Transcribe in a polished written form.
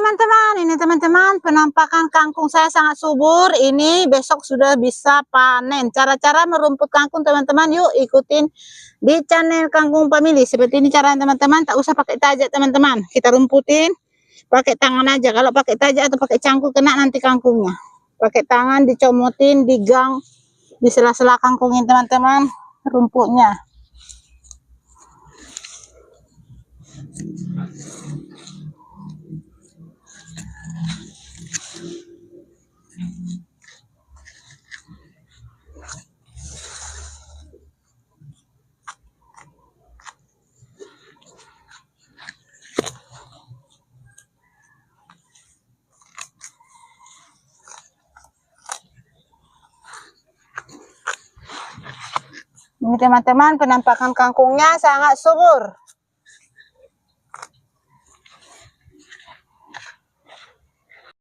teman-teman, ini teman-teman penampakan kangkung saya sangat subur. Ini besok sudah bisa panen. Cara-cara merumput kangkung teman-teman, yuk ikutin di channel Kangkung Family. Seperti ini cara teman-teman, tak usah pakai tajak teman-teman. Kita rumputin pakai tangan aja. Kalau pakai tajak atau pakai cangkul kena nanti kangkungnya. Pakai tangan dicomotin di gang, di sela-sela kangkungin teman-teman rumputnya. Ini teman-teman penampakan kangkungnya sangat subur.